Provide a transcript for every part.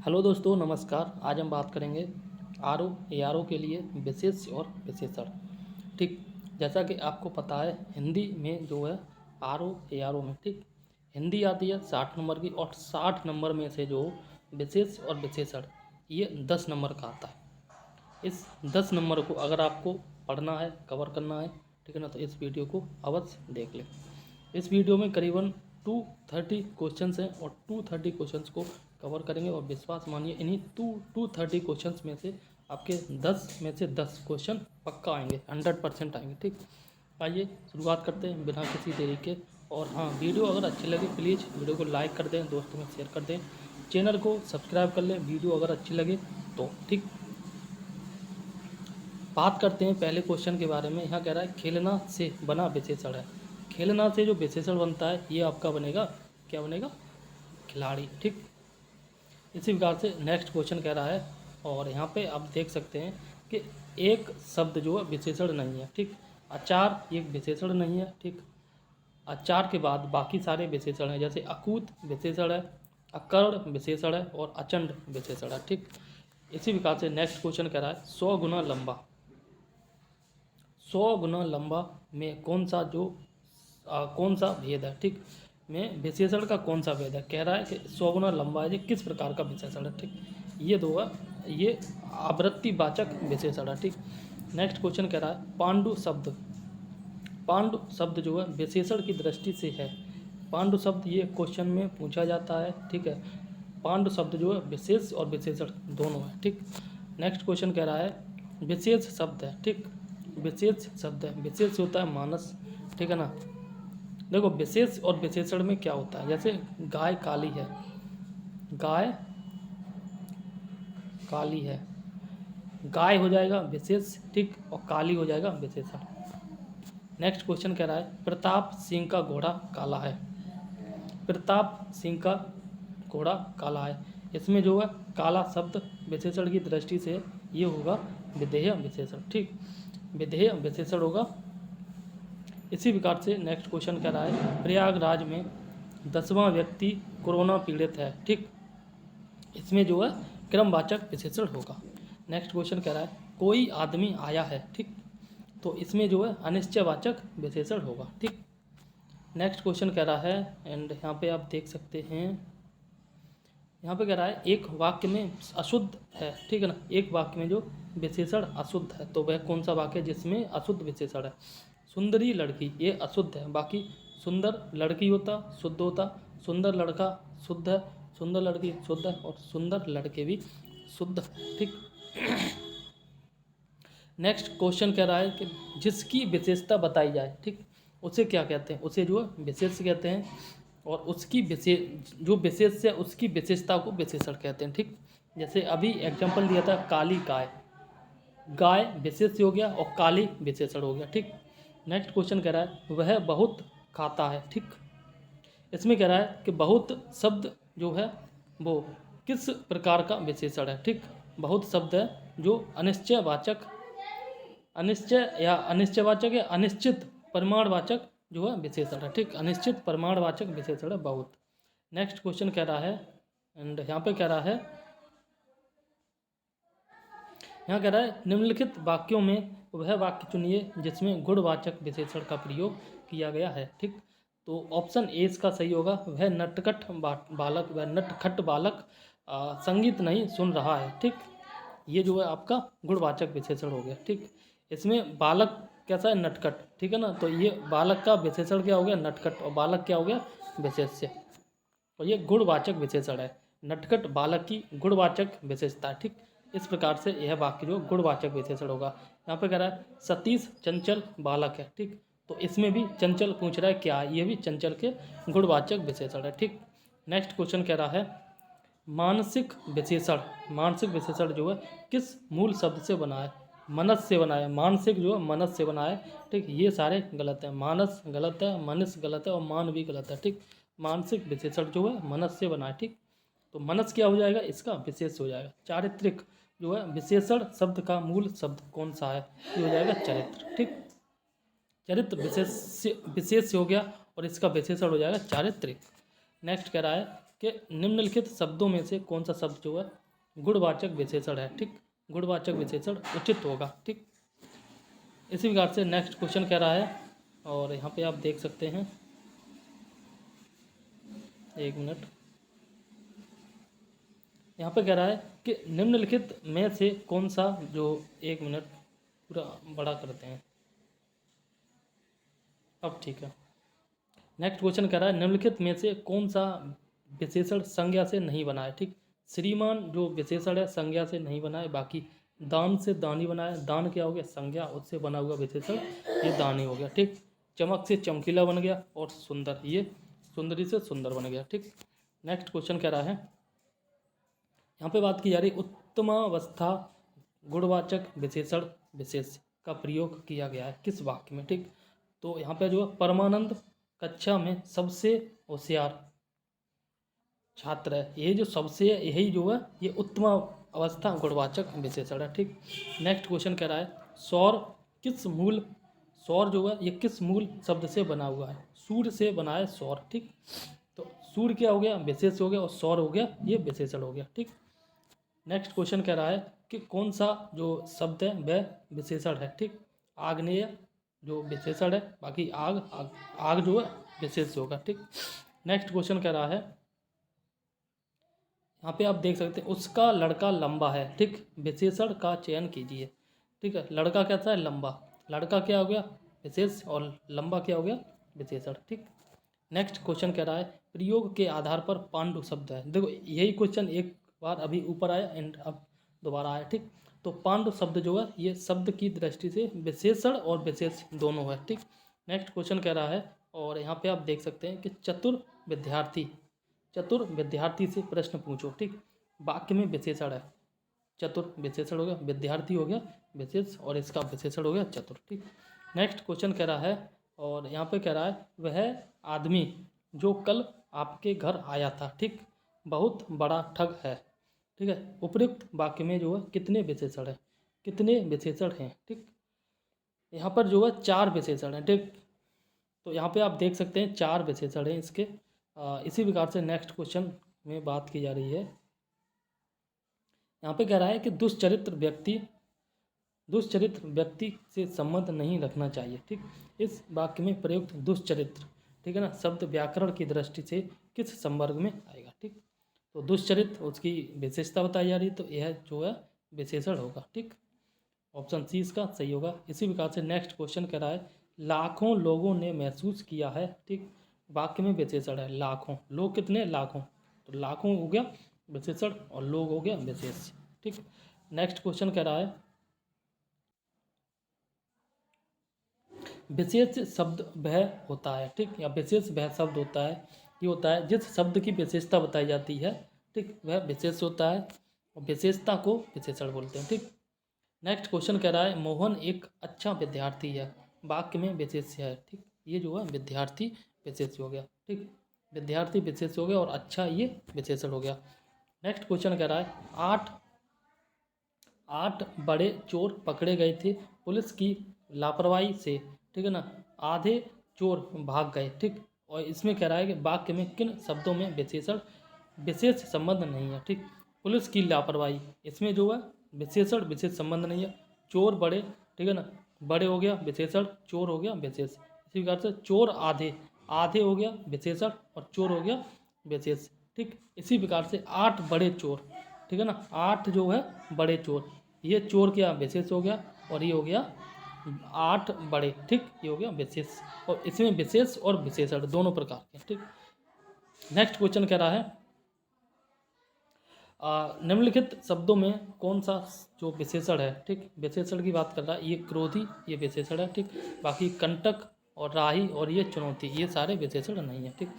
Hello दोस्तों, नमस्कार। आज हम बात करेंगे R O A R O के लिए विशेष और विशेषण। ठीक, जैसा कि आपको पता है हिंदी में जो है R O A R O में ठीक हिंदी आती है 60 नंबर की, और 60 नंबर में से जो विशेष और विशेषण ये 10 नंबर का आता है। इस 10 नंबर को अगर आपको पढ़ना है, कवर करना है, ठीक है ना, तो इस वीडियो को अवश्य देख लें। इस वीडियो में करीबन 230 क्वेश्चंस हैं और 230 क्वेश्चंस को कवर करेंगे, और विश्वास मानिए इन्हीं 230 क्वेश्चंस में से आपके 10 में से 10 क्वेश्चन पक्का आएंगे, 100% आएंगे। ठीक, आइए शुरुआत करते हैं बिना किसी देरी के। और हाँ, वीडियो अगर अच्छी लगे प्लीज़ वीडियो को लाइक कर दें, दोस्तों में शेयर कर दें, चैनल को सब्सक्राइब कर लें वीडियो अगर अच्छी लगे तो। ठीक, बात करते हैं पहले क्वेश्चन के बारे में। यहाँ कह रहा है खेलना से बना विशेषण है। खेलना से जो विशेषण बनता है ये आपका बनेगा, क्या बनेगा? खिलाड़ी। ठीक, इसी प्रकार से नेक्स्ट क्वेश्चन कह रहा है, और यहाँ पे आप देख सकते हैं कि एक शब्द जो है विशेषण नहीं है। ठीक, अचार एक विशेषण नहीं है। ठीक, अचार के बाद बाकी सारे विशेषण हैं, जैसे अकूत विशेषण है, अकर्ण विशेषण है और अचंड विशेषण है। ठीक, इसी प्रकार से नेक्स्ट क्वेश्चन कह रहा है 100 गुना लंबा। 100 गुना लंबा में कौन सा भेद है? ठीक, में विशेषण का कौन सा भेद है? कह रहा है कि 100 गुना लंबा है, ये किस प्रकार का विशेषण है? ठीक, ये दो ये आवृत्तिवाचक विशेषण है। ठीक, नेक्स्ट क्वेश्चन कह रहा है पांडु शब्द जो है विशेषण की दृष्टि से है। पांडु शब्द ये क्वेश्चन में पूछा जाता है। ठीक है, पांडु शब्द जो है विशेष और विशेषण दोनों है। ठीक, नेक्स्ट क्वेश्चन कह रहा है विशेष शब्द है। ठीक, विशेष शब्द है, विशेष होता है मानस। ठीक है ना, देखो विशेष और विशेषण में क्या होता है, जैसे गाय काली है, गाय काली है, गाय हो जाएगा विशेष। ठीक, और काली हो जाएगा विशेषण। नेक्स्ट क्वेश्चन कह रहा है प्रताप सिंह का घोड़ा काला है। प्रताप सिंह का घोड़ा काला है, इसमें जो है काला शब्द विशेषण की दृष्टि से ये होगा विधेय विशेषण। ठीक, विधेय विशेषण होगा। इसी प्रकार से नेक्स्ट क्वेश्चन कह रहा है प्रयागराज में 10वां व्यक्ति कोरोना पीड़ित है। ठीक, इसमें जो है क्रमवाचक विशेषण होगा। नेक्स्ट क्वेश्चन कह रहा है कोई आदमी आया है। ठीक, तो इसमें जो है अनिश्चयवाचक विशेषण होगा। ठीक, नेक्स्ट क्वेश्चन कह रहा है, एंड यहाँ पे आप देख सकते हैं, यहाँ पे कह रहा है एक वाक्य में अशुद्ध है। ठीक है ना, एक वाक्य में जो विशेषण अशुद्ध है तो वह कौन सा वाक्य है जिसमें अशुद्ध विशेषण है? सुंदरी लड़की ये अशुद्ध है, बाकी सुंदर लड़की होता शुद्ध होता, सुंदर लड़का शुद्ध है, सुंदर लड़की शुद्ध है, और सुंदर लड़के भी शुद्ध है। ठीक, नेक्स्ट क्वेश्चन कह रहा है कि जिसकी विशेषता बताई जाए। ठीक, उसे क्या कहते हैं? उसे जो है विशेष कहते हैं, और उसकी जो विशेष है उसकी विशेषता को विशेषण कहते हैं। ठीक, जैसे अभी एग्जांपल दिया था काली गाय, गाय विशेष हो गया और काली विशेषण हो गया। ठीक, नेक्स्ट क्वेश्चन कह रहा है वह बहुत खाता है। ठीक, इसमें कह रहा है कि बहुत शब्द जो है वो किस प्रकार का विशेषण है? ठीक, बहुत शब्द है जो अनिश्चयवाचक या अनिश्चित परिमाणवाचक जो है विशेषण है। ठीक, अनिश्चित परिमाणवाचक विशेषण है बहुत। नेक्स्ट क्वेश्चन कह रहा है, एंड यहाँ पे कह रहा है, यहाँ कह रहा है निम्नलिखित वाक्यों में वह वाक्य चुनिए जिसमें गुणवाचक विशेषण का प्रयोग किया गया है। ठीक, तो ऑप्शन ए इसका सही होगा, वह नटखट बालक संगीत नहीं सुन रहा है। ठीक, ये जो है आपका गुणवाचक विशेषण हो गया। ठीक, इसमें बालक कैसा है? नटखट। ठीक है ना, तो ये बालक का विशेषण क्या हो गया? नटखट, और बालक क्या हो गया? विशेष्य, और ये गुणवाचक विशेषण है। नटखट बालक की गुणवाचक विशेषता। ठीक, इस प्रकार से यह वाक्य जो गुणवाचक विशेषण होगा। यहाँ पे कह रहा है सतीश चंचल बालक है। ठीक, तो इसमें भी चंचल पूछ रहा है क्या है, ये भी चंचल के गुणवाचक विशेषण है। ठीक, नेक्स्ट क्वेश्चन कह रहा है मानसिक विशेषण जो है किस मूल शब्द से बना है? मनस से बना है। मानसिक जो है मनस से बना है। ठीक, ये सारे गलत है, मानस गलत है, मनुष्य गलत है, और मान भी गलत है। ठीक, मानसिक विशेषण जो है मनस से बना है। ठीक, तो मनस क्या हो जाएगा? इसका विशेष हो जाएगा। चारित्रिक जो है विशेषण शब्द का मूल शब्द कौन सा है? ये हो जाएगा चरित्र। ठीक, चरित्र विशेष हो गया और इसका विशेषण हो जाएगा चारित्रिक। नेक्स्ट कह रहा है कि निम्नलिखित शब्दों में से कौन सा शब्द जो है गुणवाचक विशेषण है, ठीक। गुणवाचक विशेषण उचित होगा, ठीक। इसी प्रकार से नेक्स्ट क्वेश्चन कह रहा है, और यहाँ पे आप देख सकते हैं, एक मिनट, यहाँ पे कह रहा है कि निम्नलिखित में से कौन सा जो, एक मिनट पूरा बड़ा करते हैं, अब ठीक है। नेक्स्ट क्वेश्चन कह रहा है निम्नलिखित में से कौन सा विशेषण संज्ञा से नहीं बना है, ठीक। श्रीमान जो विशेषण है संज्ञा से नहीं बना है, बाकी दान से दानी बना है, दान क्या हो गया संज्ञा, उससे बना हुआ विशेषण ये दानी हो गया, ठीक। चमक से चमकीला बन गया, और सुंदर ये सुंदरी से सुंदर बन गया, ठीक। नेक्स्ट क्वेश्चन कह रहा है, यहाँ पे बात की जा रही उत्तमावस्था गुणवाचक विशेषण विशेष का प्रयोग किया गया है किस वाक्य में, ठीक। तो यहाँ पे जो है परमानंद कक्षा में सबसे होशियार छात्र है, ये जो सबसे यही जो है ये उत्तम अवस्था गुणवाचक विशेषण है, ठीक। नेक्स्ट क्वेश्चन कह रहा है सौर किस मूल, सौर जो है ये किस मूल शब्द से बना हुआ है, सूर्य से बना है सौर, ठीक। तो सूर्य क्या हो गया विशेष हो गया, और सौर हो गया ये विशेषण हो गया, ठीक। नेक्स्ट क्वेश्चन कह रहा है कि कौन सा जो शब्द है वह विशेषण है, ठीक। आग्नेय जो विशेषण है, बाकी आग जो है विशेष होगा, ठीक। नेक्स्ट क्वेश्चन कह रहा है, यहाँ पे आप देख सकते हैं उसका लड़का लंबा है, ठीक। विशेषण का चयन कीजिए, ठीक है। लड़का कैसा है लंबा, लड़का क्या हो गया विशेष, और लंबा क्या हो गया विशेषण, ठीक। नेक्स्ट क्वेश्चन कह रहा है प्रयोग के आधार पर पांडु शब्द है, देखो यही क्वेश्चन एक बार अभी ऊपर आया एंड अब दोबारा आया, ठीक। तो पांडु शब्द जो है ये शब्द की दृष्टि से विशेषण और विशेष दोनों है, ठीक। नेक्स्ट क्वेश्चन कह रहा है, और यहाँ पे आप देख सकते हैं कि चतुर विद्यार्थी से प्रश्न पूछो, ठीक। वाक्य में विशेषण है, चतुर विशेषण हो गया, विद्यार्थी हो गया विशेष, और इसका विशेषण हो गया चतुर, ठीक। नेक्स्ट क्वेश्चन कह रहा है, और यहाँ पे कह रहा है वह आदमी जो कल आपके घर आया था, ठीक, बहुत बड़ा ठग है, ठीक है। उपयुक्त वाक्य में जो है कितने विशेषण है, कितने विशेषण हैं, ठीक। यहाँ पर जो है 4 विशेषण हैं, ठीक। तो यहाँ पे आप देख सकते हैं 4 विशेषण हैं इसके। इसी प्रकार से नेक्स्ट क्वेश्चन में बात की जा रही है, यहाँ पे कह रहा है कि दुष्चरित्र व्यक्ति से संबंध नहीं रखना चाहिए, ठीक। इस वाक्य में प्रयुक्त दुष्चरित्र, ठीक है ना, शब्द व्याकरण की दृष्टि से किस संवर्ग में आएगा, ठीक। तो दुष्चरित्र उसकी विशेषता बताई जा रही है, तो यह जो है विशेषण होगा, ठीक। ऑप्शन सी इसका सही होगा। इसी प्रकार से नेक्स्ट क्वेश्चन कह रहा है लाखों लोगों ने महसूस किया है, ठीक। वाक्य में विशेषण है लाखों, लोग कितने लाखों, तो लाखों हो गया विशेषण, और लोग हो गया विशेष, ठीक। नेक्स्ट क्वेश्चन कह रहा है विशेष शब्द वह होता है, ठीक, या विशेष वह शब्द होता है, ये होता है जिस शब्द की विशेषता बताई जाती है, ठीक, वह विशेष होता है, और विशेषता को विशेषण बोलते हैं, ठीक। नेक्स्ट क्वेश्चन कह रहा है मोहन एक अच्छा विद्यार्थी है, वाक्य में विशेष है, ठीक। ये जो है विद्यार्थी विशेष हो गया, ठीक, विद्यार्थी विशेष हो गया, और अच्छा ये विशेषण हो गया। नेक्स्ट क्वेश्चन कह रहा है आठ बड़े चोर पकड़े गए थे पुलिस की लापरवाही से, ठीक है ना, आधे चोर भाग गए, ठीक। और इसमें कह रहा है कि वाक्य में किन शब्दों में विशेष संबंध नहीं है, ठीक। पुलिस की लापरवाही, इसमें जो है विशेषण विशेष संबंध नहीं है, चोर बड़े, ठीक है ना, बड़े हो गया विशेषण, चोर हो गया विशेष। इसी प्रकार से चोर आधे हो गया विशेषण, और चोर हो गया विशेष, ठीक। इसी प्रकार से 8 बड़े चोर, ठीक है ना, 8 जो है बड़े चोर, ये चोर क्या विशेष हो गया, और ये हो गया 8 बड़े, ठीक, ये हो गया विशेष, और इसमें विशेष और विशेषण दोनों प्रकार के, ठीक। नेक्स्ट क्वेश्चन कह रहा है निम्नलिखित शब्दों में कौन सा जो विशेषण है, ठीक, विशेषण की बात कर रहा है, ये क्रोधी ये विशेषण है, ठीक। बाकी कंटक और राही और ये चुनौती ये सारे विशेषण नहीं है, ठीक।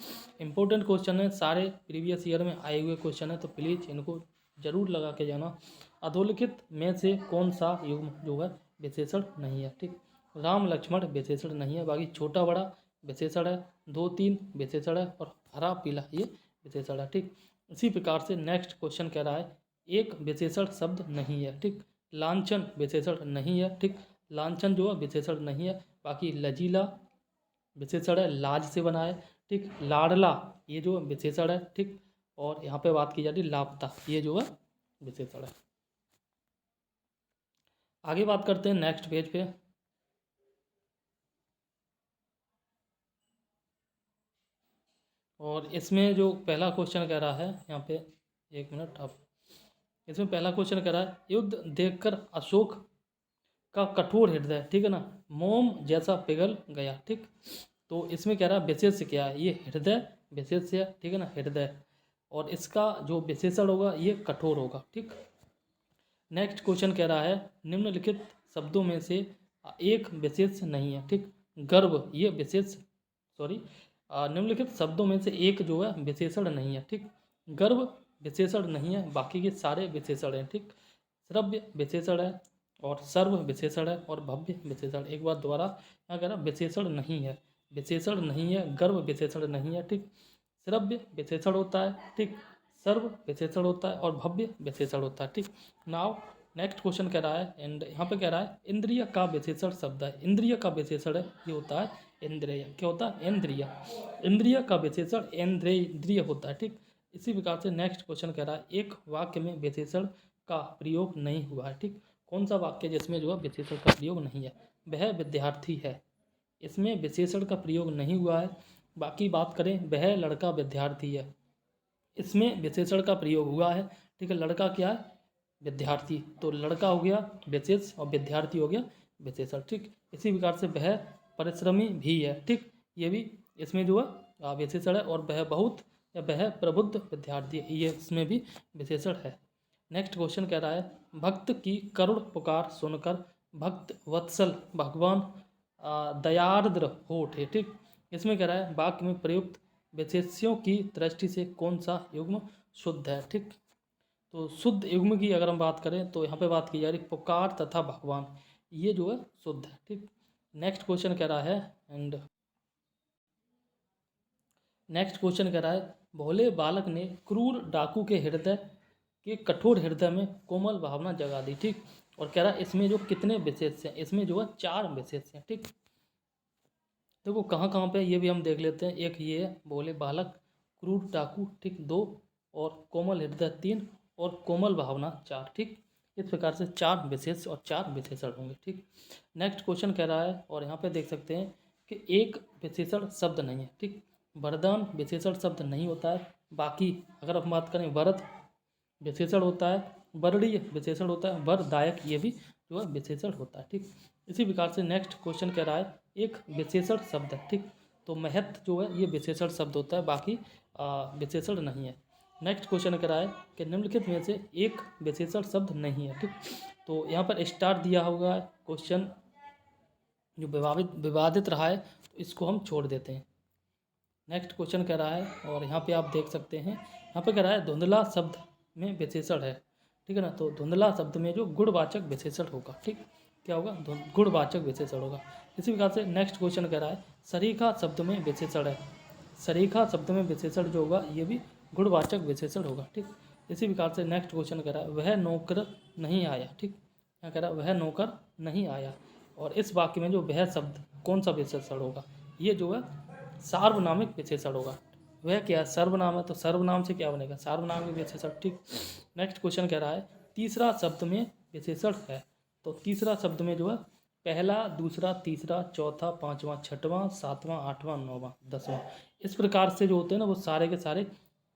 इंपॉर्टेंट क्वेश्चन है, सारे प्रीवियस ईयर में आए हुए क्वेश्चन है, तो प्लीज़ इनको जरूर लगा के जाना। अधोलिखित में से कौन सा युग्म जो है विशेषण नहीं है, ठीक। राम लक्ष्मण विशेषण नहीं है, बाकी छोटा बड़ा विशेषण है, 2 3 विशेषण है, और हरा पीला ये विशेषण है, ठीक। इसी प्रकार से नेक्स्ट क्वेश्चन कह रहा है एक विशेषण शब्द नहीं है, ठीक। लांछन विशेषण नहीं है, ठीक, लांछन जो है विशेषण नहीं है। बाकी लजीला विशेषण है, लाज से बना है, ठीक। लाडला ये जो विशेषण है, ठीक। और यहाँ पे बात की जा रही लापता, ये जो है विशेषण है। आगे बात करते हैं नेक्स्ट पेज पे। और इसमें जो पहला क्वेश्चन कह रहा है यहाँ पे, एक मिनट आप, इसमें पहला क्वेश्चन कह रहा है युद्ध देखकर अशोक का कठोर हृदय, ठीक है ना, मोम जैसा पिघल गया, ठीक। तो इसमें कह रहा है विशेष्य क्या है, ये हृदय विशेष्य है, ठीक है ना, हृदय, और इसका जो विशेषण होगा ये कठोर होगा, ठीक। नेक्स्ट क्वेश्चन कह रहा है निम्नलिखित शब्दों में से एक विशेष नहीं है, ठीक। गर्व ये विशेष, सॉरी, निम्नलिखित शब्दों में से एक जो है विशेषण नहीं है, ठीक। गर्व विशेषण नहीं है, बाकी के सारे विशेषण हैं, ठीक। श्रव्य विशेषण है और सर्व विशेषण है और भव्य विशेषण। एक बार दोबारा यहाँ कह रहा विशेषण नहीं है, विशेषण नहीं है, गर्व विशेषण नहीं है, ठीक। श्रव्य विशेषण होता है, ठीक, सर्व विशेषण होता है और भव्य विशेषण होता है, ठीक। नाउ नेक्स्ट क्वेश्चन कह रहा है, एंड यहाँ पे कह रहा है इंद्रिय का विशेषण शब्द है, इंद्रिय का विशेषण है ये होता है इंद्रिय, क्या होता है इंद्रिय, इंद्रिय का विशेषण इंद्रिय होता है, ठीक। इसी प्रकार से नेक्स्ट क्वेश्चन कह रहा है एक वाक्य में विशेषण का प्रयोग नहीं हुआ है, ठीक। कौन सा वाक्य जिसमें जो है विशेषण का प्रयोग नहीं है, वह विद्यार्थी है, इसमें विशेषण का प्रयोग नहीं हुआ है। बाकी बात करें वह लड़का विद्यार्थी है, इसमें विशेषण का प्रयोग हुआ है, ठीक है। लड़का क्या है विद्यार्थी, तो लड़का हो गया विशेष और विद्यार्थी हो गया विशेषण, ठीक। इसी प्रकार से वह परिश्रमी भी है, ठीक, ये भी इसमें जो है विशेषण है। और वह बहुत या वह प्रबुद्ध विद्यार्थी है, ये इसमें भी विशेषण है। नेक्स्ट क्वेश्चन कह रहा है भक्त की करुण पुकार सुनकर भक्त वत्सल भगवान दयार्द्र हो उठे, ठीक। इसमें कह रहा है वाक्य में प्रयुक्त विशेष्यों की दृष्टि से कौन सा युग्म शुद्ध है, ठीक। तो शुद्ध युग्म की अगर हम बात करें तो यहाँ पे बात की जा रही पुकार तथा भगवान, ये जो है शुद्ध है, ठीक। नेक्स्ट क्वेश्चन कह रहा है, एंड नेक्स्ट क्वेश्चन कह रहा है भोले बालक ने क्रूर डाकू के हृदय के कठोर हृदय में कोमल भावना जगा दी, ठीक। और कह रहा है इसमें जो कितने विशेष हैं, इसमें जो है 4 विशेष हैं, ठीक। देखो कहाँ कहाँ पे ये भी हम देख लेते हैं। एक ये है भोले बालक, क्रूर डाकू, ठीक, 2, और कोमल हृदय 3, और कोमल भावना 4, ठीक। इस प्रकार से 4 विशेष और 4 विशेषण होंगे, ठीक। नेक्स्ट क्वेश्चन कह रहा है, और यहाँ पे देख सकते हैं कि एक विशेषण शब्द नहीं है, ठीक। वरदान विशेषण शब्द नहीं होता है। बाकी अगर हम बात करें वरद विशेषण होता है, वर्णीय विशेषण होता है, वरदायक ये भी जो है विशेषण होता है, ठीक। इसी प्रकार से नेक्स्ट क्वेश्चन कह रहा है एक विशेषण शब्द है, ठीक। तो महत्व जो है ये विशेषण शब्द होता है, बाकी विशेषण नहीं है। नेक्स्ट क्वेश्चन कह रहा है कि निम्नलिखित में से एक विशेषण शब्द नहीं है, ठीक। तो यहाँ पर स्टार दिया होगा क्वेश्चन जो विवादित रहा है, तो इसको हम छोड़ देते हैं। नेक्स्ट क्वेश्चन कह रहा है, और यहाँ पे आप देख सकते हैं, यहाँ पे कह रहा है धुंधला शब्द में विशेषण है, ठीक है ना। तो धुंधला शब्द में जो गुणवाचक विशेषण होगा, ठीक, क्या होगा गुणवाचक विशेषण होगा। इसी प्रकार से नेक्स्ट क्वेश्चन कह रहा है सरीखा शब्द में विशेषण है, सरीखा शब्द में विशेषण जो होगा ये भी गुणवाचक विशेषण होगा, ठीक। इसी प्रकार से नेक्स्ट क्वेश्चन कह रहा है वह नौकर नहीं आया, ठीक, यहाँ कह रहा है वह नौकर नहीं आया। और इस वाक्य में जो वह शब्द कौन सा विशेषण होगा, ये जो है सार्वनामिक विशेषण होगा। वह क्या है सर्वनाम है, तो सर्वनाम से क्या बनेगा सार्वनामिक विशेषण, ठीक। नेक्स्ट क्वेश्चन कह रहा है तीसरा शब्द में विशेषण है, तो तीसरा शब्द में जो है पहला, दूसरा, तीसरा, चौथा, पांचवा, छठवां, सातवां, आठवां, नौवां, 10वां, इस प्रकार से जो होते हैं ना वो सारे के सारे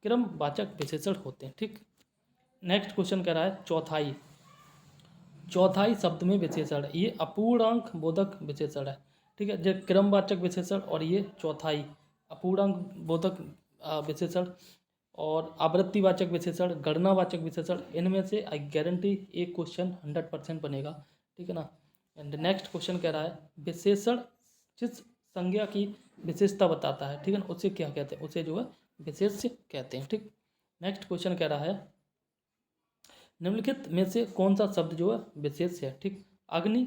क्रमवाचक विशेषण होते हैं, ठीक। नेक्स्ट क्वेश्चन कह रहा है चौथाई, चौथाई शब्द में विशेषण है, ये अपूर्णांक बोधक विशेषण है, ठीक है। जो क्रमवाचक विशेषण और ये चौथाई अपूर्णांक बोधक विशेषण और आवृत्तिवाचक विशेषण, गणनावाचक विशेषण, इनमें से आई गारंटी एक क्वेश्चन 100% बनेगा, ठीक है ना। एंड नेक्स्ट क्वेश्चन कह रहा है विशेषण जिस संज्ञा की विशेषता बताता है, ठीक है ना, उसे क्या कहते हैं, उसे जो है विशेष्य कहते हैं, ठीक। नेक्स्ट क्वेश्चन कह रहा है निम्नलिखित में से कौन सा शब्द जो है विशेष है, ठीक। अग्नि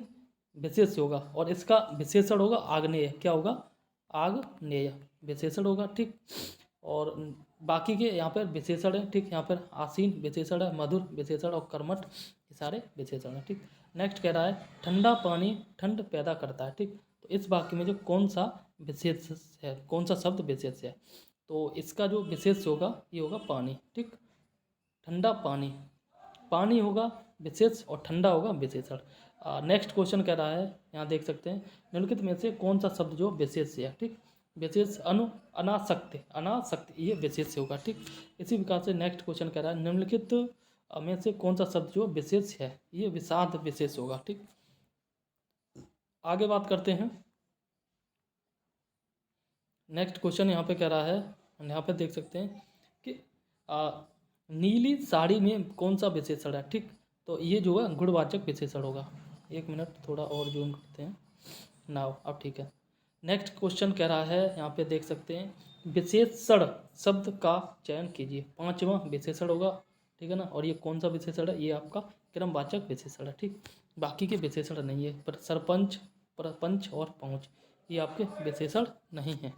विशेष होगा और इसका विशेषण होगा आग्नेय, क्या होगा आग्नेय विशेषण होगा, ठीक। और बाकी के यहाँ पर विशेषण है, ठीक। यहाँ पर आसीन विशेषण है, मधुर विशेषण और कर्मठ, ये सारे विशेषण है, ठीक। नेक्स्ट कह रहा है ठंडा पानी ठंड पैदा करता है, ठीक। तो इस वाक्य में जो कौन सा विशेष है, कौन सा शब्द विशेष है, तो इसका जो विशेष होगा ये होगा पानी, ठीक। ठंडा पानी, पानी होगा विशेष और ठंडा होगा विशेषण। नेक्स्ट क्वेश्चन कह रहा है, यहाँ देख सकते हैं, निम्नलिखित में से कौन सा शब्द जो विशेष है, ठीक। विशेष अनासक्त, अनासक्त ये विशेष होगा, ठीक। इसी प्रकार से नेक्स्ट क्वेश्चन कह रहा है, निम्नलिखित में से कौन सा शब्द जो विशेष है, ये विषाद विशेष होगा, ठीक। आगे बात करते हैं। नेक्स्ट क्वेश्चन यहाँ पे कह रहा है, यहाँ पे देख सकते हैं कि नीली साड़ी में कौन सा विशेषण है, ठीक। तो ये जो है गुणवाचक विशेषण होगा। एक मिनट थोड़ा और जूम करते हैं, नाउ अब ठीक है। नेक्स्ट क्वेश्चन कह रहा है, यहाँ पे देख सकते हैं, विशेषण शब्द का चयन कीजिए। 5वां विशेषण होगा, ठीक है ना। और ये कौन सा विशेषण है, ये आपका क्रमवाचक विशेषण है, ठीक। बाकी के विशेषण नहीं है, पर सरपंच, प्रपंच और पहुँच ये आपके विशेषण नहीं है।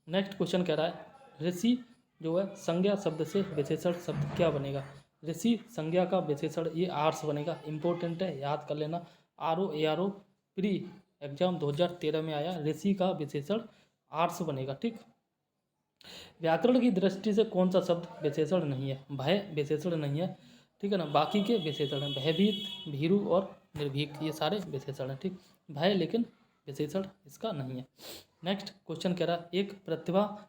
नेक्स्ट क्वेश्चन कह रहा है, ऋषि जो है संज्ञा शब्द से विशेषण शब्द क्या बनेगा। ऋषि संज्ञा का विशेषण ये आर्स बनेगा, इंपॉर्टेंट है, याद कर लेना। RO प्री एग्जाम 2013 में आया, ऋषि का विशेषण आर्स बनेगा, ठीक। व्याकरण की दृष्टि से कौन सा शब्द विशेषण नहीं है, भय विशेषण नहीं है, ठीक है ना। बाकी के विशेषण हैं, भयभीत, भीरु और निर्भीक ये सारे विशेषण हैं, ठीक। भय लेकिन विशेषण इसका नहीं है। नेक्स्ट क्वेश्चन कह रहा है, एक प्रतिभा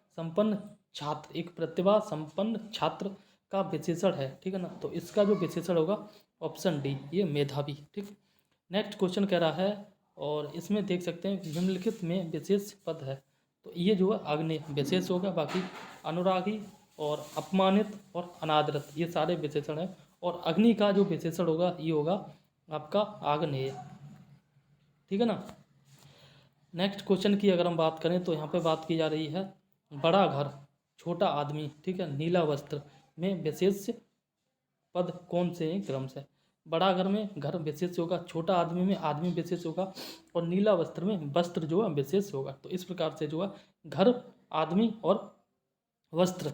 संपन्न छात्र का विशेषण है, ठीक है ना। तो इसका जो विशेषण होगा ऑप्शन डी, ये मेधावी, ठीक। नेक्स्ट क्वेश्चन कह रहा है, और इसमें देख सकते हैं निम्नलिखित में विशेष पद है, तो ये जो है आग्नेय विशेष होगा। बाकी अनुरागी और अपमानित और अनादरत ये सारे विशेषण हैं, और अग्नि का जो विशेषण होगा ये होगा आपका आग्नेय, ठीक है ना। नेक्स्ट क्वेश्चन की अगर हम बात करें तो यहाँ पे बात की जा रही है, बड़ा घर छोटा आदमी, ठीक है, नीला वस्त्र में विशेष पद कौन से हैं क्रम से। बड़ा घर में घर विशेष होगा, छोटा आदमी में आदमी विशेष होगा, और नीला वस्त्र में वस्त्र जो है विशेष होगा। तो इस प्रकार से जो है घर, आदमी और वस्त्र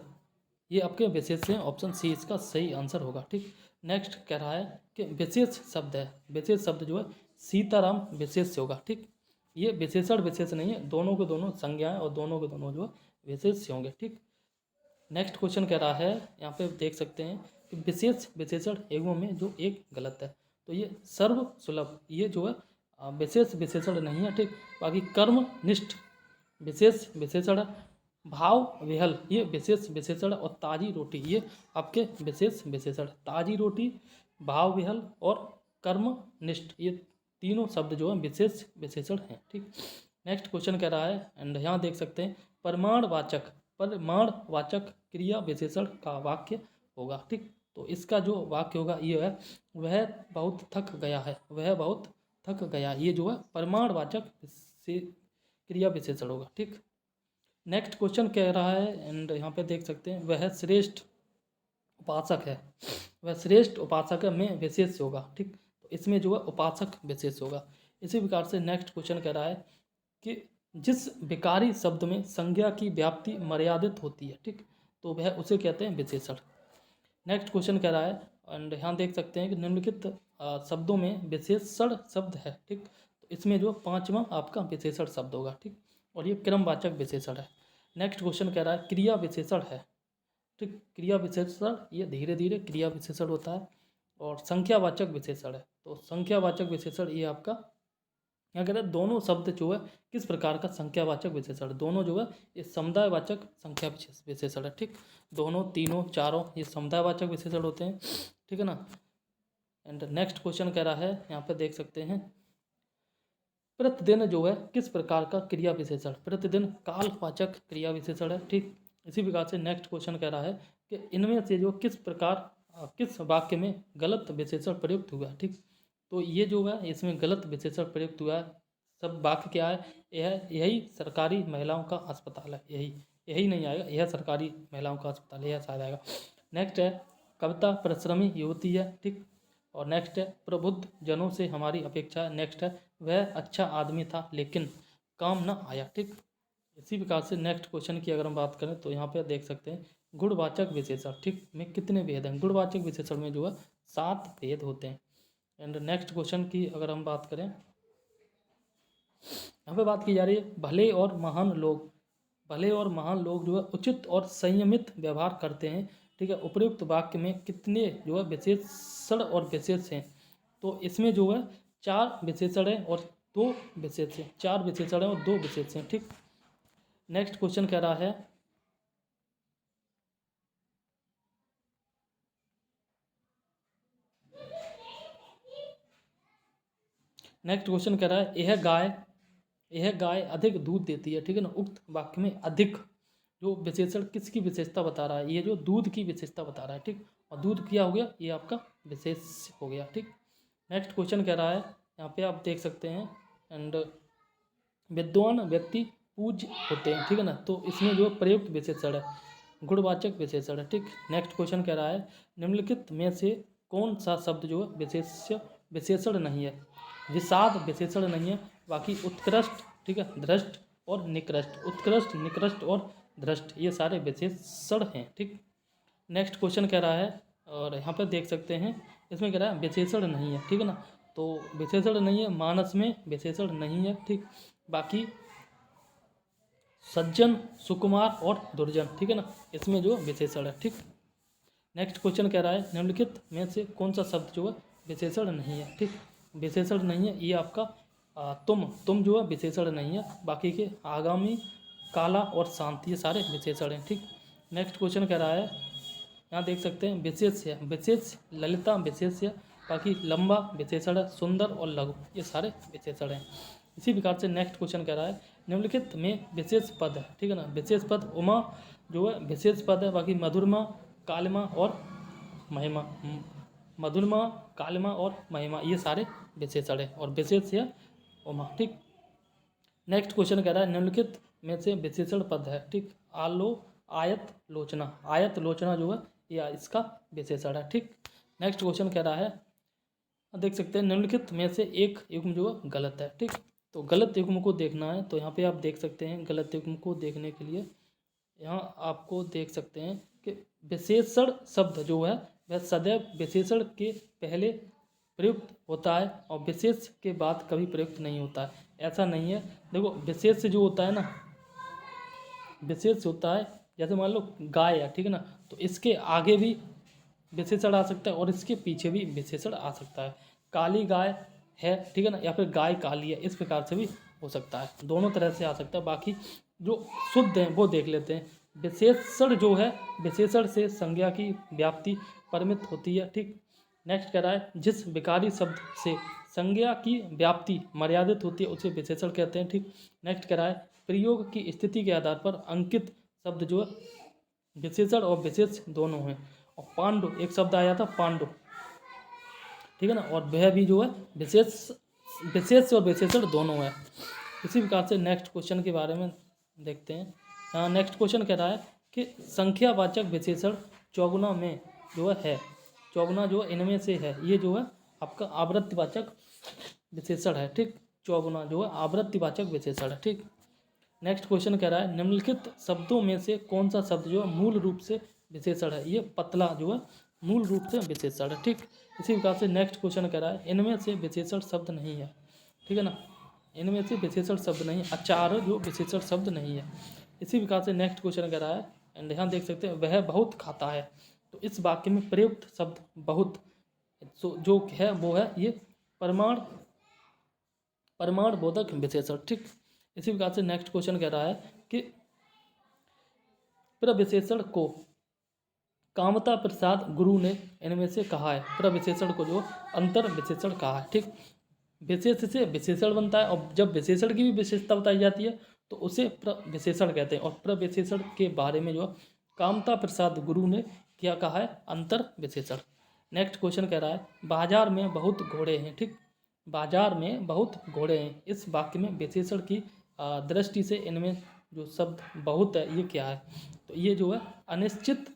ये आपके विशेष हैं, ऑप्शन सी इसका सही आंसर होगा, ठीक। नेक्स्ट कह रहा है कि विशेष शब्द है, विशेष शब्द जो है सीताराम विशेष होगा, ठीक। ये विशेषण विशेष नहीं है, दोनों के दोनों संज्ञाएं और दोनों के दोनों जो है विशेष होंगे, ठीक। नेक्स्ट क्वेश्चन कह रहा है, यहाँ पे देख सकते हैं कि विशेष विशेषण एवं में जो एक गलत है, तो ये सर्व सुलभ ये जो है विशेष विशेषण नहीं है, ठीक। बाकी कर्मनिष्ठ विशेष विशेषण है, भाव विहल ये विशेष विशेषण, और ताजी रोटी ये आपके विशेष विशेषण। ताजी रोटी, भाव विहल और कर्मनिष्ठ ये तीनों शब्द जो है विशेष विशेषण हैं, ठीक। नेक्स्ट क्वेश्चन कह रहा है, एंड यहाँ देख सकते हैं, परिमाणवाचक क्रिया विशेषण का वाक्य होगा, ठीक। तो इसका जो वाक्य होगा ये है, वह बहुत थक गया है, वह बहुत थक गया, ये जो है परिमाणवाचक क्रिया विशेषण होगा, ठीक। नेक्स्ट क्वेश्चन कह रहा है, एंड यहाँ पे देख सकते हैं, वह श्रेष्ठ उपासक है, वह श्रेष्ठ उपासक में विशेष होगा, ठीक। तो इसमें जो है उपासक विशेष होगा। इसी प्रकार से नेक्स्ट क्वेश्चन कह रहा है कि जिस विकारी शब्द में संज्ञा की व्याप्ति मर्यादित होती है, ठीक, तो वह उसे कहते हैं विशेषण। नेक्स्ट क्वेश्चन कह रहा है, एंड यहाँ देख सकते हैं कि निम्नलिखित शब्दों में विशेषण शब्द है, ठीक। तो इसमें जो 5वां आपका विशेषण शब्द होगा, ठीक, और ये क्रमवाचक विशेषण है। नेक्स्ट क्वेश्चन कह रहा है, क्रिया विशेषण है, ठीक। क्रिया विशेषण ये धीरे धीरे क्रिया विशेषण होता है, और संख्यावाचक विशेषण है। तो संख्यावाचक विशेषण ये आपका क्या कहते हैं, दोनों शब्द जो है किस प्रकार का संख्यावाचक विशेषण, दोनों जो है ये समुदायवाचक संख्या विशेषण है, ठीक। दोनों, तीनों, चारों ये समुदायवाचक विशेषण होते हैं, ठीक है ना। एंड नेक्स्ट क्वेश्चन कह रहा है, यहाँ पे देख सकते हैं, प्रतिदिन जो है किस प्रकार का क्रिया विशेषण, प्रतिदिन कालवाचक क्रिया विशेषण है, ठीक। इसी प्रकार से नेक्स्ट क्वेश्चन कह रहा है कि इनमें से जो किस वाक्य में गलत विशेषण प्रयुक्त हुआ, ठीक। तो ये जो है इसमें गलत विशेषण प्रयुक्त हुआ है, सब वाक्य क्या है, यही सरकारी महिलाओं का अस्पताल है, यही नहीं आएगा, यह सरकारी महिलाओं का अस्पताल है, यह शायद आएगा। नेक्स्ट है, कविता परिश्रमी युवती है, ठीक। और नेक्स्ट है, प्रबुद्ध जनों से हमारी अपेक्षा है। नेक्स्ट है, वह अच्छा आदमी था लेकिन काम न आया, ठीक। इसी प्रकार से नेक्स्ट क्वेश्चन की अगर हम बात करें तो यहाँ पे देख सकते हैं गुणवाचक विशेषण, ठीक, में कितने भेद हैं। गुणवाचक विशेषण में जो है 7 भेद होते हैं। एंड नेक्स्ट क्वेश्चन की अगर हम बात करें, यहाँ पे बात की जा रही है, भले और महान लोग भले और महान लोग जो है उचित और संयमित व्यवहार करते हैं। ठीक है, उपयुक्त वाक्य में कितने जो है विशेषण और विशेष हैं? तो इसमें जो है 4 विशेषण हैं और 2 विशेष हैं। 4 विशेषण हैं और 2 विशेष हैं। ठीक, नेक्स्ट क्वेश्चन कह रहा है, नेक्स्ट क्वेश्चन कह रहा है यह गाय अधिक दूध देती है। ठीक है ना, उक्त वाक्य में अधिक जो विशेषण किसकी विशेषता बता रहा है? ये जो दूध की विशेषता बता रहा है। ठीक, और दूध क्या हो गया? ये आपका विशेष हो गया। ठीक, नेक्स्ट क्वेश्चन कह रहा है, यहाँ पे आप देख सकते हैं, एंड विद्वान व्यक्ति पूज्य होते हैं। ठीक है ना, तो इसमें जो प्रयुक्त विशेषण है गुणवाचक विशेषण है। ठीक, नेक्स्ट क्वेश्चन कह रहा है, निम्नलिखित में से कौन सा शब्द जो है विशेषण नहीं है? विषाद विशेषण नहीं है, बाकी उत्कृष्ट, ठीक है, धृष्ट और निकृष्ट, उत्कृष्ट, निकृष्ट और धृष्ट, ये सारे विशेषण हैं। ठीक, नेक्स्ट क्वेश्चन कह रहा है, और यहाँ पर देख सकते हैं इसमें कह रहा है विशेषण नहीं है। ठीक है ना, तो विशेषण नहीं है, मानस में विशेषण नहीं है। ठीक, बाकी सज्जन, सुकुमार और दुर्जन, ठीक है ना, इसमें जो विशेषण है। ठीक, नेक्स्ट क्वेश्चन कह रहा है, निम्नलिखित में से कौन सा शब्द जो है विशेषण नहीं है? ठीक, विशेषण नहीं है, ये आपका तुम जो है विशेषण नहीं है। बाकी के आगामी, काला और शांति, ये सारे विशेषण हैं। ठीक, नेक्स्ट क्वेश्चन कह रहा है, यहाँ देख सकते हैं विशेष है, विशेष, ललिता विशेष है, बाकी लंबा विशेषण है, सुंदर और लघु, ये सारे विशेषण हैं। इसी प्रकार से नेक्स्ट क्वेश्चन कह रहा है, निम्नलिखित में विशेष पद है। ठीक है ना, विशेष पद उमा जो है विशेष पद है, बाकी मधुरमा, कालिमा और महिमा, मधुरमा, कालिमा और महिमा, ये सारे विशेषण हैं और विशेष है उमा। ठीक, नेक्स्ट क्वेश्चन कह रहा है, निम्नलिखित में से विशेषण पद है। ठीक, आयत लोचना, आयत लोचना जो है या इसका विशेषण है। ठीक, नेक्स्ट क्वेश्चन कह रहा है, देख सकते हैं निम्नलिखित में से एक युग्म जो है गलत है। ठीक, तो गलत युग्म को देखना है, तो यहाँ पे आप देख सकते हैं गलत युग्म को देखने के लिए यहाँ आपको देख सकते हैं कि विशेषण शब्द जो है वह सदैव विशेषण के पहले प्रयुक्त होता है और विशेष के बाद कभी प्रयुक्त नहीं होता है। ऐसा नहीं है, देखो विशेष जो होता है ना, विशेष होता है, जैसे मान लो गाय है, ठीक है ना, तो इसके आगे भी विशेषण आ सकता है और इसके पीछे भी विशेषण आ सकता है। काली गाय है, ठीक है ना, या फिर गाय काली है, इस प्रकार से भी हो सकता है, दोनों तरह से आ सकता है। बाकी जो शुद्ध हैं वो देख लेते हैं। विशेषण जो है, विशेषण से संज्ञा की व्याप्ति परिमित होती है। ठीक, नेक्स्ट कह रहा है, जिस विकारी शब्द से संज्ञा की व्याप्ति मर्यादित होती है उसे विशेषण कहते हैं। ठीक, नेक्स्ट कह रहा है, प्रयोग की स्थिति के आधार पर अंकित शब्द जो है विशेषण और विशेष दोनों हैं। और पांडु एक शब्द आया था, पांडु, ठीक है ना, और वह भी जो है विशेष और विशेषण दोनों है। इसी प्रकार से नेक्स्ट क्वेश्चन के बारे में देखते हैं। नेक्स्ट क्वेश्चन कह रहा है कि संख्यावाचक विशेषण चौगुना में जो है चौगुना जो इनमें से है, ये जो है आपका आवृत्तिवाचक विशेषण है। ठीक, चौगुना जो है आवृत्तिवाचक विशेषण है। ठीक, नेक्स्ट क्वेश्चन कह रहा है, निम्नलिखित शब्दों में से कौन सा शब्द जो है मूल रूप से विशेषण है? ये पतला जो है मूल रूप से विशेषण है। ठीक, इसी प्रकार से नेक्स्ट क्वेश्चन कह रहा है, इनमें से विशेषण शब्द नहीं है। ठीक है ना, इनमें से विशेषण शब्द नहीं, अचार जो विशेषण शब्द नहीं है। इसी प्रकार से नेक्स्ट क्वेश्चन कह रहा है, एंड यहाँ देख सकते हैं, वह बहुत खाता है, तो इस वाक्य में प्रयुक्त शब्द बहुत जो है वो है ये परिमाण बोधक विशेषण। ठीक, इसी प्रकार से नेक्स्ट क्वेश्चन कह रहा है कि प्रविशेषण को कामता प्रसाद गुरु ने इनमें से कहा है। प्रविशेषण को जो अंतर विशेषण कहा है। ठीक, विशेष से विशेषण बनता है और जब विशेषण की भी विशेषता बताई जाती है तो उसे प्रविशेषण कहते हैं। और प्रविशेषण के बारे में जो कामता प्रसाद गुरु ने क्या कहा है? अंतर विशेषण। नेक्स्ट क्वेश्चन कह रहा है, बाजार में बहुत घोड़े हैं। ठीक, बाजार में बहुत घोड़े हैं, इस वाक्य में विशेषण की दृष्टि से इनमें जो शब्द बहुत है ये क्या है? तो ये जो है अनिश्चित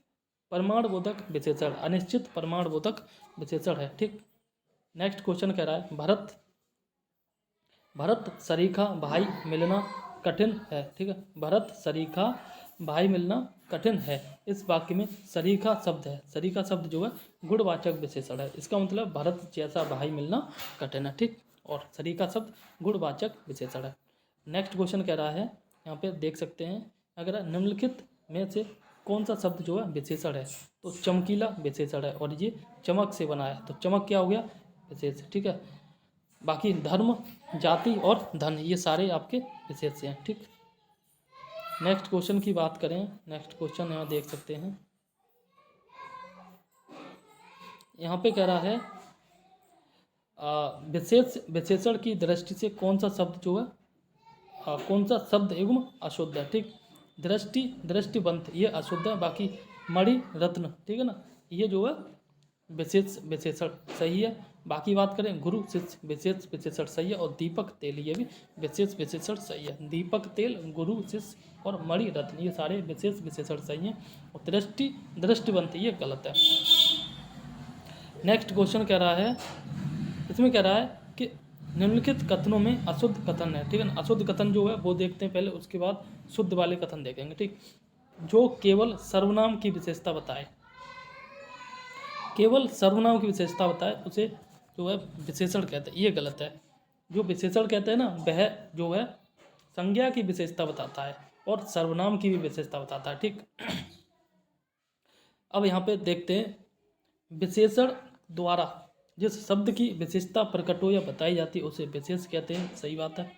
प्रमाणबोधक विशेषण, अनिश्चित प्रमाणबोधक विशेषण है। ठीक, नेक्स्ट क्वेश्चन कह रहा है, भरत सरीखा भाई मिलना कठिन है। ठीक है, भरत सरीखा भाई मिलना कठिन है, इस वाक्य में सरीखा शब्द है, सरीखा शब्द जो है गुणवाचक विशेषण है। इसका मतलब भरत जैसा भाई मिलना कठिन है। ठीक, और सरीखा शब्द गुणवाचक विशेषण है। नेक्स्ट क्वेश्चन कह रहा है, यहाँ पे देख सकते हैं, अगर निम्नलिखित में से कौन सा शब्द जो है विशेषण है, तो चमकीला विशेषण है और ये चमक से बना है, तो चमक क्या हो गया, विशेष, ठीक है। बाकी धर्म, जाति और धन ये सारे आपके विशेष हैं, ठीक। नेक्स्ट क्वेश्चन की बात करें, नेक्स्ट क्वेश्चन यहाँ देख सकते हैं, यहाँ पे कह रहा है विशेषण की दृष्टि से कौन सा शब्द जो है कौन सा शब्द एवं अशुद्ध है, ठीक। दृष्टिबंत ये अशुद्ध है, बाकी मणि रत्न, ठीक है ना, ये जो है विशेषण सही है। बाकी बात करें गुरु शिष्य विशेषण सही है, और दीपक तेल ये भी विशेषण सही है। दीपक तेल, गुरु शिष्य और मणि रत्न ये सारे विशेषण सही हैं, और दृष्टिबंत ये गलत है। नेक्स्ट क्वेश्चन कह रहा है, इसमें कह रहा है कि निम्नलिखित कथनों में अशुद्ध कथन है, ठीक है ना। अशुद्ध कथन जो है वो देखते हैं पहले, उसके बाद शुद्ध वाले कथन देखेंगे, ठीक। जो केवल सर्वनाम की विशेषता बताए, केवल सर्वनाम की विशेषता बताए उसे जो है विशेषण कहते हैं, ये गलत है। जो विशेषण कहते हैं ना वह जो है संज्ञा की विशेषता बताता है और सर्वनाम की भी विशेषता बताता है, ठीक। अब यहाँ पे देखते हैं, विशेषण द्वारा जिस शब्द की विशेषता प्रकट हो या बताई जाती है उसे विशेष कहते हैं, सही बात है।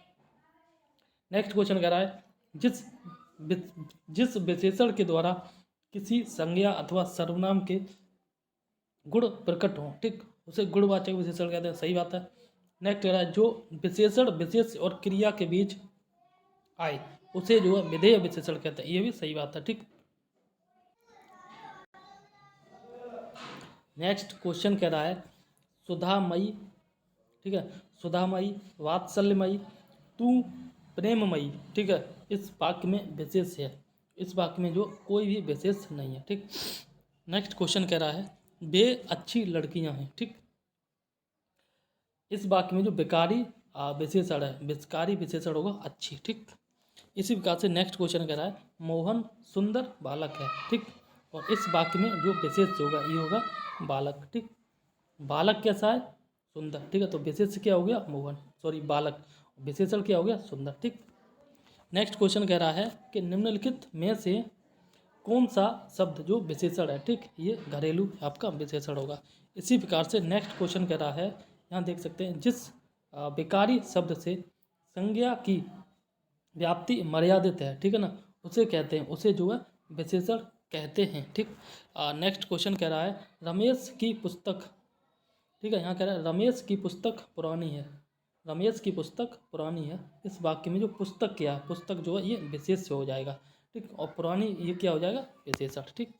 नेक्स्ट क्वेश्चन कह रहा है, जिस विशेषण के द्वारा किसी संज्ञा अथवा सर्वनाम के गुण प्रकट हो, ठीक, उसे गुणवाचक विशेषण कहते हैं, सही बात है। नेक्स्ट कह रहा है, जो विशेषण विशेष और क्रिया के बीच आए उसे जो है विधेय विशेषण कहते हैं, ये भी सही बात है, ठीक। नेक्स्ट क्वेश्चन कह रहा है, सुधामयी, ठीक है, सुधामयी, वात्सल्यमयी, तू प्रेममयी, ठीक है, इस वाक्य में विशेष है, इस वाक्य में जो कोई भी विशेष नहीं है, ठीक। नेक्स्ट क्वेश्चन कह रहा है, वे अच्छी लड़कियां हैं, ठीक। इस वाक्य में जो विकारी विशेषण है, विकारी विशेषण होगा अच्छी, ठीक। इसी प्रकार से नेक्स्ट क्वेश्चन कह रहा है, मोहन सुंदर बालक है, ठीक, और इस वाक्य में जो विशेष होगा ये होगा बालक, ठीक। बालक कैसा है, सुंदर, ठीक है, तो विशेष क्या हो गया मोहन, सॉरी बालक, विशेषण क्या हो गया सुंदर, ठीक। नेक्स्ट क्वेश्चन कह रहा है कि निम्नलिखित में से कौन सा शब्द जो विशेषण है, ठीक, ये घरेलू आपका विशेषण होगा। इसी प्रकार से नेक्स्ट क्वेश्चन कह रहा है, यहाँ देख सकते हैं, जिस विकारी शब्द से संज्ञा की व्याप्ति मर्यादित है, ठीक है ना, उसे कहते हैं, उसे जो है विशेषण कहते हैं, ठीक। नेक्स्ट क्वेश्चन कह रहा है, रमेश की पुस्तक, ठीक है, यहाँ कह रहा है रमेश की पुस्तक पुरानी है, रमेश की पुस्तक पुरानी है, इस वाक्य में जो पुस्तक क्या है, पुस्तक जो है ये विशेष से हो जाएगा, ठीक, और पुरानी ये क्या हो जाएगा विशेषण, ठीक।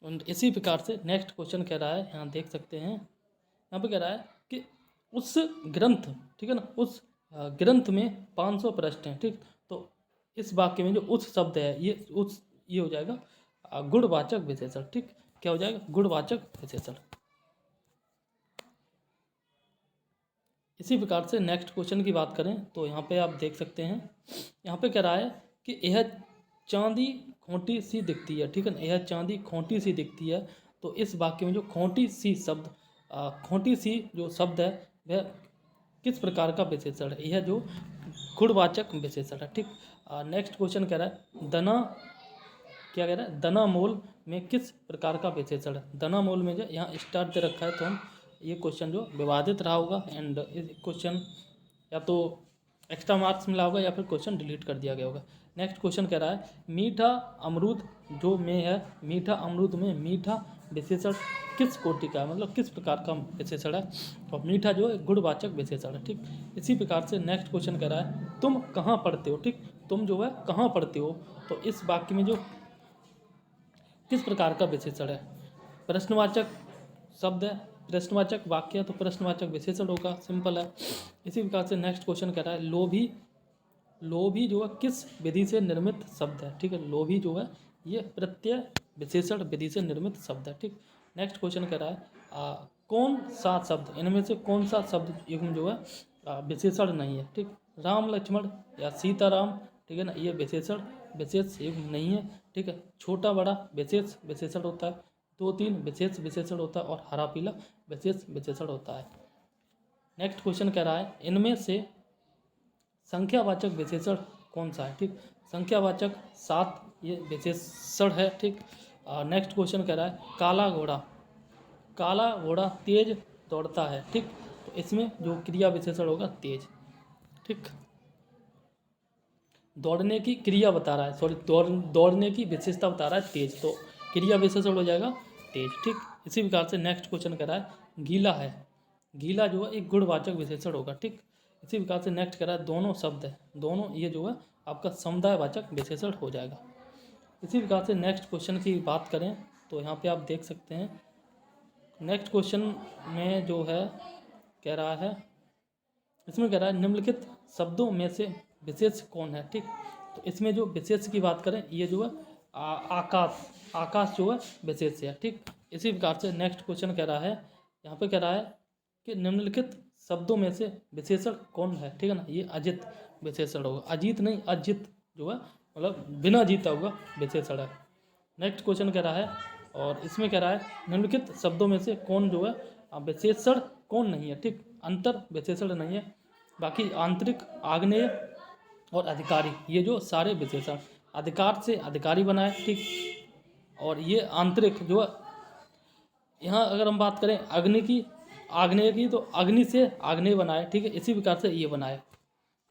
और इसी प्रकार से नेक्स्ट क्वेश्चन कह रहा है, यहाँ देख सकते हैं, यहाँ पे कह रहा है कि उस ग्रंथ, ठीक है ना, उस ग्रंथ में 500 पृष्ठ हैं, ठीक, तो इस वाक्य में जो उस शब्द है ये हो जाएगा गुणवाचक विशेषण, ठीक, क्या हो जाएगा गुणवाचक विशेषण। इसी प्रकार से नेक्स्ट क्वेश्चन की बात करें तो यहाँ पे आप देख सकते हैं, यहाँ पे कह रहा है कि यह चांदी खोटी सी दिखती है, ठीक है ना, यह चांदी खोटी सी दिखती है, तो इस वाक्य में जो खोटी सी शब्द खोटी सी जो शब्द है वह किस प्रकार का विशेषण है, यह जो गुणवाचक विशेषण है, ठीक। नेक्स्ट क्वेश्चन कह रहा है, दना, क्या कह रहा है, दना मोल में किस प्रकार का विशेषण है। दना मोल में जो यहाँ स्टार्ट दे रखा है, तो हम ये क्वेश्चन जो विवादित रहा होगा, एंड इस क्वेश्चन या तो एक्स्ट्रा मार्क्स मिला होगा या फिर क्वेश्चन डिलीट कर दिया गया होगा। नेक्स्ट क्वेश्चन कह रहा है, मीठा अमरूद जो में है, मीठा अमरूद में मीठा विशेषण किस कोटि का है, मतलब किस प्रकार का विशेषण है, और मीठा जो है गुणवाचक विशेषण है, ठीक। इसी प्रकार से नेक्स्ट क्वेश्चन कह रहा है, तुम कहाँ पढ़ते हो, ठीक, तुम जो है कहाँ पढ़ते हो, तो इस वाक्य में जो किस प्रकार का विशेषण है, प्रश्नवाचक शब्द है, प्रश्नवाचक वाक्य है तो प्रश्नवाचक विशेषण होगा, सिंपल है। इसी प्रकार से नेक्स्ट क्वेश्चन कह रहा है, लोभी, लोभी जो है किस विधि से निर्मित शब्द है, ठीक है, लोभी जो है ये प्रत्यय विशेषण विधि से निर्मित शब्द है, ठीक। नेक्स्ट क्वेश्चन कह रहा है, कौन सा शब्द, इनमें से कौन सा शब्द युग्म जो है विशेषण नहीं है, ठीक, राम लक्ष्मण या सीताराम, ठीक है ना, ये विशेषण विशेष युग्म नहीं है, ठीक है। छोटा बड़ा विशेष विशेषण होता है, 2-3 विशेष विशेषण होता है, और हरा पीला विशेष विशेषण होता है। नेक्स्ट क्वेश्चन कह रहा है, इनमें से संख्यावाचक विशेषण कौन सा है, ठीक, संख्यावाचक 7 ये विशेषण है। ठीक। नेक्स्ट क्वेश्चन कह रहा है काला घोड़ा, काला घोड़ा तेज दौड़ता है। ठीक। तो इसमें जो क्रिया विशेषण होगा तेज। ठीक। दौड़ने की क्रिया बता रहा है, सॉरी दौड़ने की विशेषता बता रहा है तेज, तो क्रिया विशेषण हो जाएगा तेज। ठीक। इसी प्रकार से नेक्स्ट क्वेश्चन कह रहा है गीला है, गीला जो है एक गुणवाचक विशेषण होगा। ठीक। इसी प्रकार से नेक्स्ट कह रहा है दोनों शब्द है, दोनों ये जो है आपका समुदायवाचक विशेषण हो जाएगा। इसी प्रकार से नेक्स्ट क्वेश्चन की बात करें तो यहाँ पे आप देख सकते हैं नेक्स्ट क्वेश्चन में जो है कह रहा है, इसमें कह रहा है निम्नलिखित शब्दों में से विशेष कौन है। ठीक। तो इसमें जो विशेष की बात करें ये जो है आकाश, आकाश जो है विशेष है। ठीक। इसी प्रकार से नेक्स्ट क्वेश्चन कह रहा है, यहाँ पे कह रहा है कि निम्नलिखित शब्दों में से विशेषण कौन है। ठीक है ना, ये अजित विशेषण होगा, अजीत नहीं अजित जो है मतलब बिना जीता हुआ विशेषण है। नेक्स्ट क्वेश्चन कह रहा है और इसमें कह रहा है निम्नलिखित शब्दों में से कौन जो है विशेषण कौन नहीं है। ठीक। अंतर विशेषण नहीं है, बाकी आंतरिक, आग्नेय और अधिकारी ये जो सारे विशेषण अधिकार से अधिकारी बनाए। ठीक। और ये आंतरिक जो है यहाँ अगर हम बात करें अग्नि की, आग्नेय की, तो अग्नि से आग्नेय बनाए। ठीक है। इसी प्रकार से ये बनाए।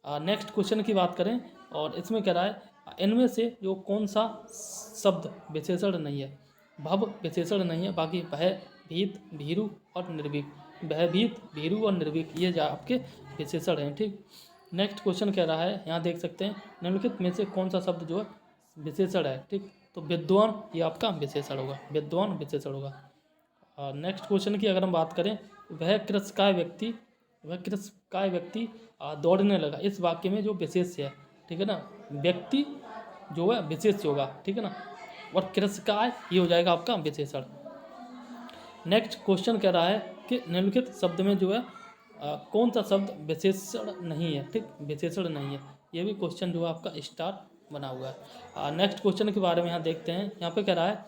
नेक्स्ट क्वेश्चन की बात करें और इसमें कह रहा है इनमें से जो कौन सा शब्द विशेषण नहीं है। भव विशेषण नहीं है, बाकी भय, भीत, भीरु और निर्भीक, भयभीत, भीरु और निर्भीक ये जो आपके विशेषण हैं। ठीक। नेक्स्ट क्वेश्चन कह रहा है, यहाँ देख सकते हैं निम्नलिखित में से कौन सा शब्द जो है विशेषण है। ठीक। तो विद्वान ये आपका विशेषण होगा, विद्वान विशेषण होगा। नेक्स्ट क्वेश्चन की अगर हम बात करें, वह कृषकाय व्यक्ति, वह कृषकाय व्यक्ति दौड़ने लगा, इस वाक्य में जो विशेष है, ठीक है ना, व्यक्ति जो है विशेष होगा। ठीक है ना, और कृषकाय ये हो जाएगा आपका विशेषण। नेक्स्ट क्वेश्चन कह रहा है कि निम्नलिखित शब्द में जो है कौन सा शब्द विशेषण नहीं है। ठीक। विशेषण नहीं है, ये भी क्वेश्चन जो है आपका स्टार बना हुआ है। नेक्स्ट क्वेश्चन के बारे में यहाँ देखते हैं। यहाँ पे कह रहा है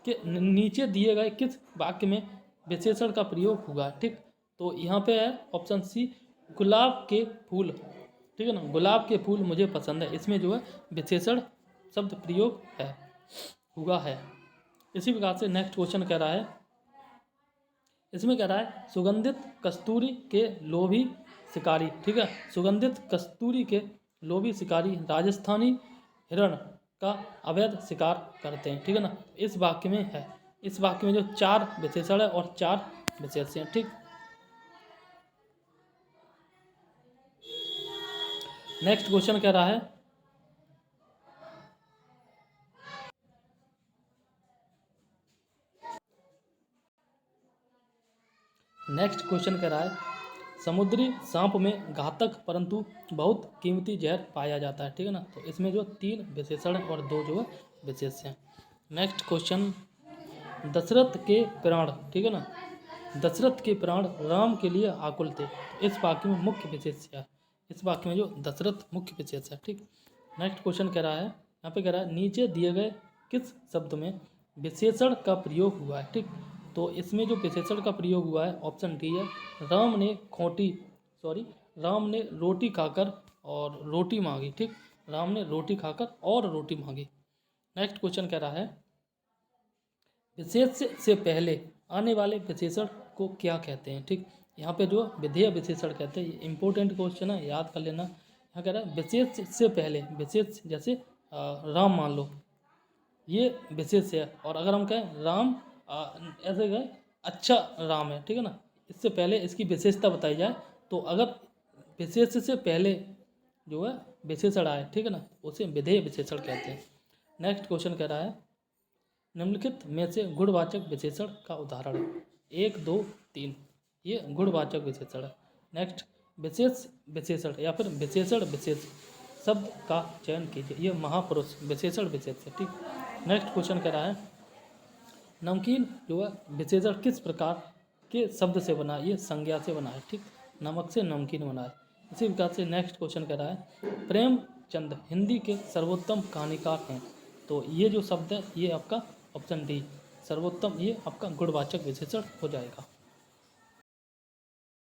कि नीचे दिए गए किस वाक्य में विशेषण का प्रयोग हुआ है। ठीक। तो यहाँ पे है ऑप्शन सी गुलाब के फूल। ठीक है ना, गुलाब के फूल मुझे पसंद है, इसमें जो है विशेषण शब्द प्रयोग है हुआ है। इसी प्रकार से नेक्स्ट क्वेश्चन कह रहा है, इसमें कह रहा है सुगंधित कस्तूरी के लोभी शिकारी। ठीक है, सुगंधित कस्तूरी के लोभी शिकारी राजस्थानी हिरण का अवैध शिकार करते हैं। ठीक है ना, इस वाक्य में है, इस वाक्य में जो 4 विशेषण है और 4 विशेष हैं। ठीक। नेक्स्ट क्वेश्चन कह रहा है नेक्स्ट क्वेश्चन कह रहा है समुद्री सांप में घातक परंतु बहुत कीमती जहर पाया जाता है। ठीक है ना, तो इसमें जो 3 विशेषण और 2 जो है विशेष हैं। नेक्स्ट क्वेश्चन दशरथ के प्राण, ठीक है ना, दशरथ के प्राण राम के लिए आकुल थे, इस वाक्य में मुख्य विशेष है, इस वाक्य में जो दशरथ मुख्य विशेष है। ठीक। नेक्स्ट क्वेश्चन कह रहा है, यहाँ पे कह रहा है नीचे दिए गए किस शब्द में विशेषण का प्रयोग हुआ है। ठीक। तो इसमें जो विशेषण का प्रयोग हुआ है ऑप्शन डी है, राम ने रोटी खाकर और रोटी मांगी। ठीक। राम ने रोटी खाकर और रोटी मांगी। नेक्स्ट क्वेश्चन कह रहा है विशेष से पहले आने वाले विशेषण को क्या कहते हैं। ठीक। यहाँ पे जो विधेय विशेषण कहते हैं, ये इंपॉर्टेंट क्वेश्चन है, याद कर लेना। यहाँ कह रहा है विशेष से पहले, विशेष जैसे राम मान लो, ये विशेष है, और अगर हम कहें राम ऐसे कहें अच्छा राम है, ठीक है ना, इससे पहले इसकी विशेषता बताई जाए, तो अगर विशेष से पहले जो है विशेषण आए, ठीक है ना, उसे विधेय विशेषण कहते हैं। नेक्स्ट क्वेश्चन कह रहा है निम्नलिखित में से गुणवाचक विशेषण का उदाहरण 1, 2, 3, ये गुणवाचक विशेषण है। नेक्स्ट विशेष विशेषण या फिर विशेषण विशेष शब्द का चयन कीजिए, ये महापुरुष विशेषण विशेष है। ठीक। नेक्स्ट क्वेश्चन कह रहा है नमकीन जो है विशेषण किस प्रकार के शब्द से बना, ये संज्ञा से बना है। ठीक। नमक से नमकीन बना है। इसी प्रकार से नेक्स्ट क्वेश्चन कह रहा है प्रेमचंद हिंदी के सर्वोत्तम कहानीकार हैं, तो ये जो शब्द है ये आपका ऑप्शन डी सर्वोत्तम, ये आपका गुणवाचक विशेषण हो जाएगा।